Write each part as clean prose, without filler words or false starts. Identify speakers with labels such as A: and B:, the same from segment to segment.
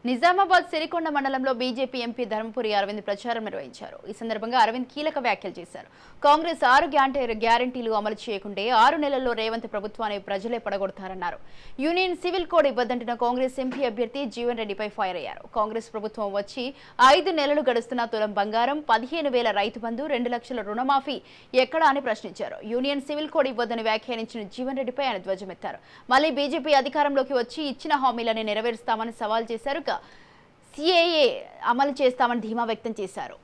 A: నిజామాబాద్ సిరికొండ మండలంలో BJP MP Dharmapuri Arvind ప్రచారం నిర్వహించారు. ఈ సందర్భంగా అరవింద్ కీలక వ్యాఖ్యలు చేశారు. కాంగ్రెస్ 6 గ్యారంటీలు అమలు చేయకుంటే 6 నెలల్లో రేవంత్ ప్రభుత్వాన్ని ప్రజలే పడగొడతారన్నారు. యూనియన్ సివిల్ కోడ్ ఇవ్వదంటున్న కాంగ్రెస్ ఎంపీ అభ్యర్థి జీవన్ రెడ్డిపై ఫైర్ అయ్యారు. కాంగ్రెస్ ప్రభుత్వం వచ్చి 5 నెలలు గడుస్తున్న తులం బంగారం, 15,000 రైతు బంధు, 2 లక్షల రుణమాఫీ ఎక్కడా అని ప్రశ్నించారు. యూనియన్ సివిల్ కోడ్ ఇవ్వదని వ్యాఖ్యానించిన జీవన్ రెడ్డిపై ఆయన ధ్వజమెత్తారు. మళ్లీ బీజేపీ అధికారంలోకి వచ్చి ఇచ్చిన హామీలని నెరవేరుస్తామని సవాల్ చేశారు. సిఏఏ అమలు చేస్తామని ధీమా వ్యక్తం చేశారు.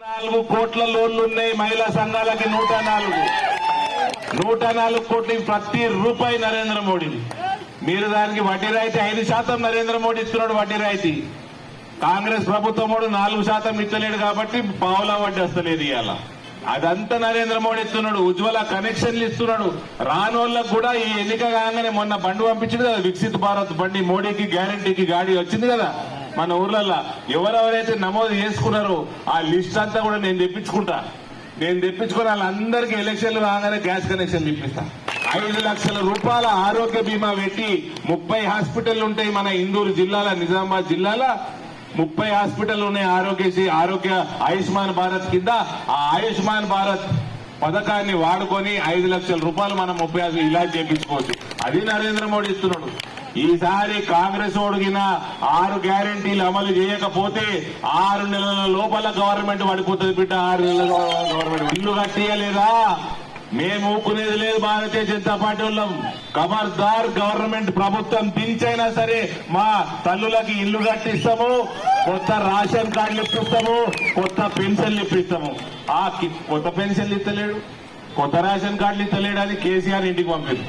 B: 4 కోట్ల లోన్లు ఉన్నాయి మహిళా సంఘాలకి. 104 కోట్లు ప్రతి రూపాయి నరేంద్ర మోడీ. మీరు దానికి వడ్డీ రాయితీ 5% నరేంద్ర మోడీ ఇస్తున్నాడు. వడ్డీ రాయితీ కాంగ్రెస్ ప్రభుత్వం 4% ఇస్తలేడు కాబట్టి పావులా వడ్డీ వస్తలేదు. ఇవాళ అదంతా నరేంద్ర మోడీ ఇస్తున్నాడు. ఉజ్వల కనెక్షన్లు ఇస్తున్నాడు. రాని వాళ్ళకు కూడా ఈ ఎన్నిక కాగానే మొన్న బండి పంపించింది కదా, వికసిత్ భారత్ బండి. మోడీకి గ్యారంటీకి గాడి వచ్చింది కదా మన ఊర్లలో. ఎవరెవరైతే నమోదు చేసుకున్నారో ఆ లిస్ట్ అంతా కూడా నేను తెప్పించుకుంటా. తెప్పించుకుని వాళ్ళందరికీ ఎలక్షన్లు కాగానే గ్యాస్ కనెక్షన్ ఇప్పిస్తా. 5 లక్షల రూపాయల ఆరోగ్య బీమా పెట్టి 30 హాస్పిటల్ ఉంటాయి మన ఇందూరు జిల్లాల, నిజామాబాద్ జిల్లాల 30 హాస్పిటల్ ఉన్నాయి. ఆరోగ్య ఆయుష్మాన్ భారత్ కింద ఆ ఆయుష్మాన్ భారత్ పథకాన్ని వాడుకొని 5 లక్షల రూపాయలు మనం 30 ఇలాజ్ చేయించుకోవచ్చు. అది నరేంద్ర మోడీ ఇస్తున్నాడు. ఈసారి కాంగ్రెస్ ఓడిగిన 6 గ్యారంటీలు అమలు చేయకపోతే 6 నెలల లోపల గవర్నమెంట్ పడిపోతుంది బిడ్డ. 6 నెలల గవర్నమెంట్ ఇల్లు కట్టియలేదా? మేము ఊకునేది లేదు. భారతీయ జనతా పార్టీ వాళ్ళం ఖబర్దార్. గవర్నమెంట్ ప్రభుత్వం దించైనా సరే మా తల్లులకి ఇల్లు కట్టిస్తాము, కొత్త రేషన్ కార్డులు ఇప్పిస్తాము, కొత్త పెన్షన్లు ఇప్పిస్తాము. ఆ కొత్త పెన్షన్లు ఇస్తలేడు, కొత్త రేషన్ కార్డులు ఇస్తలేడు అని కేసీఆర్ ఇంటికి పంపింది.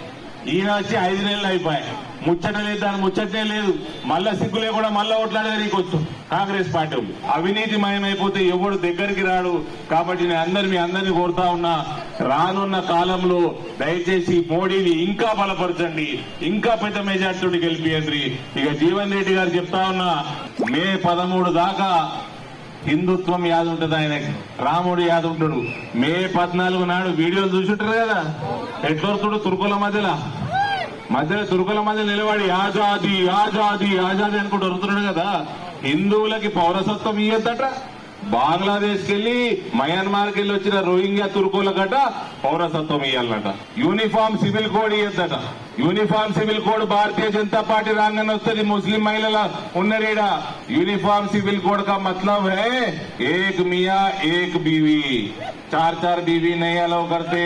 B: ఈయన వచ్చి 5 నెలలు అయిపోయాయి. ముచ్చట లేదు, దాని ముచ్చటే లేదు. మళ్ళా సిగ్గులే కూడా మళ్ళా ఓట్లాడేది నీకొచ్చు కాంగ్రెస్ పార్టీ. అవినీతిమయమైపోతే ఎవడు దగ్గరికి రాడు. కాబట్టి నేను మీ అందరినీ కోరుతా ఉన్నా, రానున్న కాలంలో దయచేసి మోడీని ఇంకా బలపరచండి, ఇంకా పెద్ద మెజార్టీని గెలిపియండి. ఇక జీవన్ రెడ్డి గారు చెప్తా ఉన్నా, మే 13 దాకా హిందుత్వం యాద ఉంటుంది ఆయనకి, రాముడు యాద ఉంటాడు. మే 14 నాడు వీడియోలు చూసుంటారు కదా, ఎట్లొరుతుడు తుర్కుల మధ్యలో తుర్కుల మధ్య నిలబడి ఆజాదీ ఆజాదీ ఆజాదీ అనుకుంటూ వరుతున్నాడు కదా. హిందువులకి పౌరసత్వం ఇయ్యద్దట. బంగ్లాదేశ్కి వెళ్ళి మయన్మార్కి వెళ్ళి వచ్చిన రోహింగ్యా తుర్కులకట పౌరసత్వం ఇయ్యాలన్నట. యూనిఫామ్ సివిల్ కోడ్ ఇయ్యద్దట. Uniform civil code Bharatiya Janata Party రాగానే వస్తుంది. ముస్లిం महिला ఉన్నరీడా. यूनिफॉर्म सिविल कोड का मतलब है एक मियाँ एक बीवी, 4 बीवी नहीं अलाउ करते.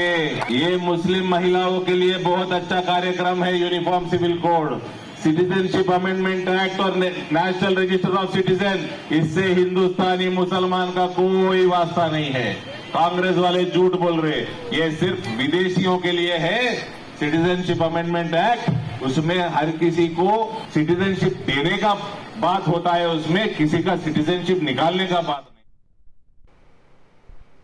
B: ये मुस्लिम महिलाओं के लिए बहुत अच्छा कार्यक्रम है uniform civil code. Citizenship amendment act और नेशनल रजिस्टर ऑफ सिटीजन, इससे हिंदुस्तानी मुसलमान का कोई वास्ता नहीं है. कांग्रेस वाले झूठ बोल रहे. ये सिर्फ विदेशियों के लिए है. सिटीजनशिप अमेंडमेंट एक्ट, उसमें हर किसी को सिटीजनशिप देने का बात होता है, उसमें किसी का सिटीजनशिप निकालने का बात